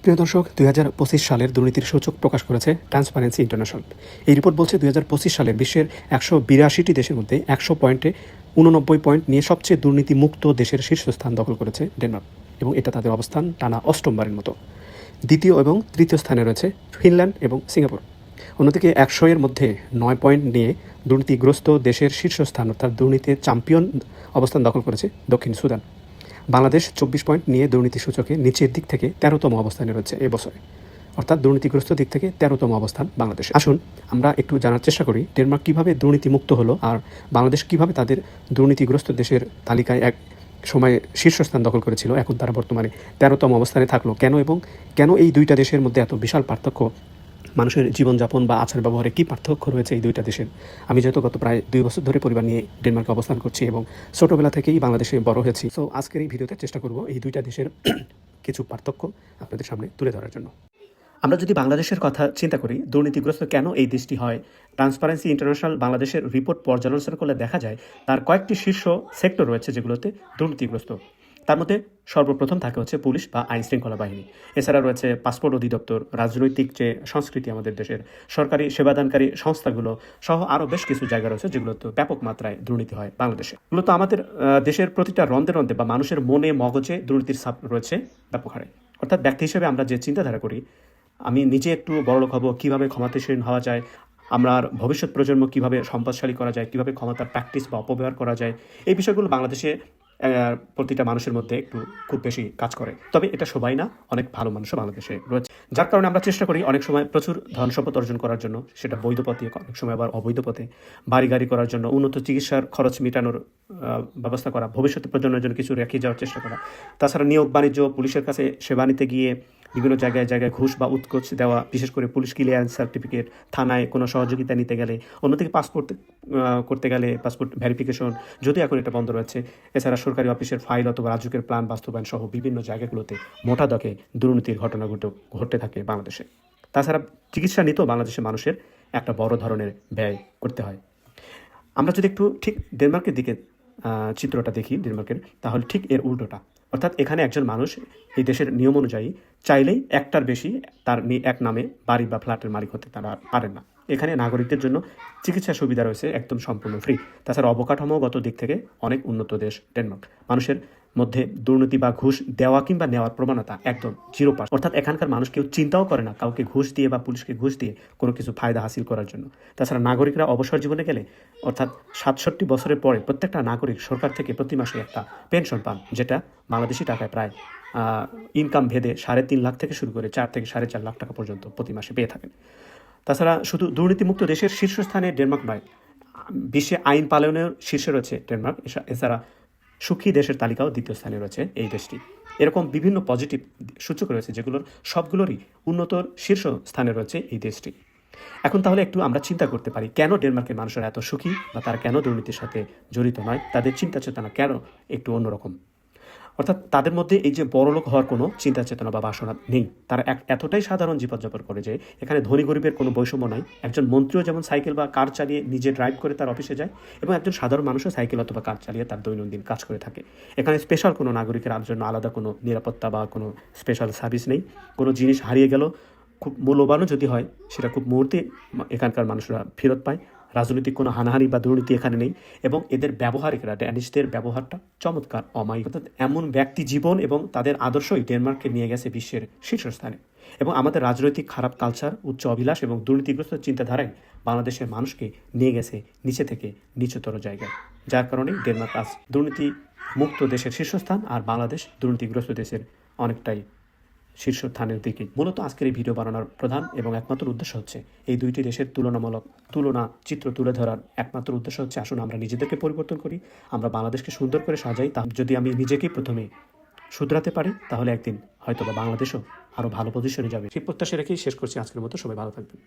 প্রিয় দর্শক, 2025 সালের দুর্নীতির সূচক প্রকাশ করেছে ট্রান্সপারেন্সি ইন্টারন্যাশনাল। এই রিপোর্ট বলছে 2025 সালে বিশ্বের 182টি দেশের মধ্যে 100 পয়েন্টে 89 পয়েন্ট নিয়ে সবচেয়ে দুর্নীতিমুক্ত দেশের শীর্ষস্থান দখল করেছে ডেনমার্ক, এবং এটা তাদের অবস্থান টানা অষ্টমবারের মতো। দ্বিতীয় এবং তৃতীয় স্থানে রয়েছে ফিনল্যান্ড এবং সিঙ্গাপুর। অন্যদিকে 100-এর মধ্যে 9 পয়েন্ট নিয়ে দুর্নীতিগ্রস্ত দেশের শীর্ষস্থান অর্থাৎ দুর্নীতির চ্যাম্পিয়ন অবস্থান দখল করেছে দক্ষিণ সুদান। বাংলাদেশ 24 পয়েন্ট নিয়ে দুর্নীতি সূচকে নিচের দিক থেকে 13তম অবস্থানে রয়েছে এবছরে, অর্থাৎ দুর্নীতিগ্রস্ত দিক থেকে 13তম অবস্থান বাংলাদেশ। আসুন আমরা একটু জানার চেষ্টা করি ডেনমার্ক কীভাবে দুর্নীতিমুক্ত হলো, আর বাংলাদেশ কীভাবে তাদের দুর্নীতিগ্রস্ত দেশের তালিকায় এক সময় শীর্ষস্থান দখল করেছিল, এখন তারা বর্তমানে 13তম অবস্থানে থাকলো কেন, এবং কেন এই দুইটা দেশের মধ্যে এত বিশাল পার্থক্য, মানুষের জীবনযাপন বা আচার ব্যবহারে কী পার্থক্য রয়েছে এই দুইটা দেশের। আমি যেহেতু গত প্রায় 2 বছর ধরে পরিবার নিয়ে ডেনমার্কে অবস্থান করছি এবং ছোটোবেলা থেকেই বাংলাদেশে বড় হয়েছি, সো আজকের এই ভিডিওতে চেষ্টা করব এই দুইটা দেশের কিছু পার্থক্য আপনাদের সামনে তুলে ধরার জন্য। আমরা যদি বাংলাদেশের কথা চিন্তা করি, দুর্নীতিগ্রস্ত কেন এই দেশটি হয়, ট্রান্সপারেন্সি ইন্টারন্যাশনাল বাংলাদেশের রিপোর্ট পর্যালোচনা করলে দেখা যায় তার কয়েকটি শীর্ষ সেক্টর রয়েছে যেগুলোতে দুর্নীতিগ্রস্ত। তার মধ্যে সর্বপ্রথম থাকে হচ্ছে পুলিশ বা আইন শৃঙ্খলা বাহিনী। এছাড়া রয়েছে পাসপোর্ট অধিদপ্তর, রাজনৈতিক যে সংস্কৃতি আমাদের দেশের, সরকারি সেবাদানকারী সংস্থাগুলো সহ আরও বেশ কিছু জায়গা রয়েছে যেগুলোতে ব্যাপক মাত্রায় দুর্নীতি হয় বাংলাদেশে। মূলত আমাদের দেশের প্রতিটা রন্ধে রন্ধে বা মানুষের মনে মগজে দুর্নীতির ছাপ রয়েছে ব্যাপক হারে। অর্থাৎ ব্যক্তি হিসেবে আমরা যে চিন্তাধারা করি, আমি নিজে একটু বড়লোক হব, কীভাবে ক্ষমতাসীন হওয়া যায়, আমার ভবিষ্যৎ প্রজন্ম কীভাবে সম্পদশালী করা যায়, কীভাবে ক্ষমতার প্র্যাকটিস বা অপব্যবহার করা যায়, এই বিষয়গুলো বাংলাদেশে প্রতিটা মানুষের মধ্যে একটু খুব বেশি কাজ করে। তবে এটা সবাই না, অনেক ভালো মানুষও বাংলাদেশে রয়েছে, যার কারণে আমরা চেষ্টা করি অনেক সময় প্রচুর ধন সম্পদ অর্জন করার জন্য, সেটা বৈধ পথে, অনেক সময় আবার অবৈধ পথে, বাড়ি গাড়ি করার জন্য, উন্নত চিকিৎসার খরচ মেটানোর ব্যবস্থা করা, ভবিষ্যৎ প্রজন্মের জন্য কিছু রেখে যাওয়ার চেষ্টা করা। তাছাড়া নিয়োগ বাণিজ্য, পুলিশের কাছে সেবা নিতে গিয়ে বিভিন্ন জায়গায় জায়গায় ঘুষ বা উৎকোচ দেওয়া, বিশেষ করে পুলিশ ক্লিয়ারেন্স সার্টিফিকেট, থানায় কোনো সহযোগিতা নিতে গেলে, অন্যদিকে পাসপোর্ট করতে গেলে পাসপোর্ট ভেরিফিকেশন, যদিও এখন এটা বন্ধ রয়েছে। এছাড়া সরকারি অফিসের ফাইল অথবা রাজুকের প্ল্যান বাস্তবায়ন সহ বিভিন্ন জায়গাগুলোতে মোটা দাগে দুর্নীতির ঘটনা ঘটতে থাকে বাংলাদেশে। তাছাড়া চিকিৎসা নিতেও বাংলাদেশের মানুষের একটা বড় ধরনের ব্যয় করতে হয়। আমরা যদি একটু ঠিক ডেনমার্কের দিকে চিত্রটা দেখি ডেনমার্কের, তাহলে ঠিক এর উল্টোটা। অর্থাৎ এখানে একজন মানুষ এই দেশের নিয়ম অনুযায়ী চাইলেই একটার বেশি তার এক নামে বাড়ি বা ফ্ল্যাটের মালিক হতে তারা পারেন না। এখানে নাগরিকদের জন্য চিকিৎসা সুবিধা রয়েছে একদম সম্পূর্ণ ফ্রি। তাছাড়া অবকাঠামোগত দিক থেকে অনেক উন্নত দেশ ডেনমার্ক। মানুষের মধ্যে দুর্নীতি বা ঘুষ দেওয়া কিংবা নেওয়ার প্রবণতা একদম 0%। অর্থাৎ এখানকার মানুষ কেউ চিন্তাও করে না কাউকে ঘুষ দিয়ে বা পুলিশকে ঘুষ দিয়ে কোনো কিছু ফায়দা হাসিল করার জন্য। তাছাড়া নাগরিকরা অবসর জীবনে গেলে, অর্থাৎ 67 বছরের পরে প্রত্যেকটা নাগরিক সরকার থেকে প্রতি মাসে একটা পেনশন পান, যেটা বাংলাদেশি টাকায় প্রায় ইনকাম ভেদে 3.5 লাখ থেকে শুরু করে 4 থেকে 4.5 লাখ টাকা পর্যন্ত প্রতি মাসে পেয়ে থাকেন। তাছাড়া শুধু দুর্নীতিমুক্ত দেশের শীর্ষস্থানে ডেনমার্ক নয়, বিশ্বে আইন পালনের শীর্ষে রয়েছে ডেনমার্ক। এছাড়া সুখী দেশের তালিকাও দ্বিতীয় স্থানে রয়েছে এই দেশটি। এরকম বিভিন্ন পজিটিভ সূচক রয়েছে যেগুলোর সবগুলোরই উন্নতর শীর্ষ স্থানে রয়েছে এই দেশটি। এখন তাহলে একটু আমরা চিন্তা করতে পারি কেন ডেনমার্কের মানুষরা এত সুখী, বা তারা কেন দুর্নীতির সাথে জড়িত নয়, তাদের চিন্তা চেতনা কেন একটু অন্যরকম। অর্থাৎ তাদের মধ্যে এই যে বড়লোক হওয়ার কোনো চিন্তা চেতনা বা বাসনা নেই। তারা এতটাই সাধারণ জীবনযাপন করে যে এখানে ধনী গরিবের কোনো বৈষম্য নাই। একজন মন্ত্রীও যেমন সাইকেল বা কার চালিয়ে নিজে ড্রাইভ করে তার অফিসে যায়, এবং একজন সাধারণ মানুষও সাইকেল অথবা কার চালিয়ে তার দৈনন্দিন কাজ করে থাকে। এখানে স্পেশাল কোনো নাগরিকের জন্য আলাদা কোনো নিরাপত্তা বা কোনো স্পেশাল সার্ভিস নেই। কোনো জিনিস হারিয়ে গেল, খুব মূল্যবানও যদি হয়, সেটা খুব মুহূর্তে এখানকার মানুষরা ফেরত পায়। রাজনৈতিক কোনো হানাহানি বা দুর্নীতি এখানে নেই, এবং এদের ব্যবহারিকরা, ড্যানিশদের ব্যবহারটা চমৎকার, অমায়িক। অর্থাৎ এমন ব্যক্তি জীবন এবং তাদের আদর্শই ডেনমার্ককে নিয়ে গেছে বিশ্বের শীর্ষস্থানে। এবং আমাদের রাজনৈতিক খারাপ কালচার, উচ্চ অভিলাষ এবং দুর্নীতিগ্রস্ত চিন্তাধারায় বাংলাদেশের মানুষকে নিয়ে গেছে নিচে থেকে নিচুতর জায়গায়, যার কারণে ডেনমার্ক আজ দুর্নীতি মুক্ত দেশের শীর্ষস্থান, আর বাংলাদেশ দুর্নীতিগ্রস্ত দেশের অনেকটাই শীর্ষস্থানের দিকে। মূলত আজকের এই ভিডিও বানানোর প্রধান এবং একমাত্র উদ্দেশ্য হচ্ছে এই দুইটি দেশের তুলনা চিত্র তুলে ধরার একমাত্র উদ্দেশ্য হচ্ছে আসুন আমরা নিজেদেরকে পরিবর্তন করি, আমরা বাংলাদেশকে সুন্দর করে সাজাই। তা যদি আমি নিজেকেই প্রথমে শুধরাতে পারি, তাহলে একদিন হয়তো বা বাংলাদেশও আরও ভালো পজিশনে যাবে। সেই প্রত্যাশা রেখেই শেষ করছি আজকের মতো। সবাই ভালো থাকবেন।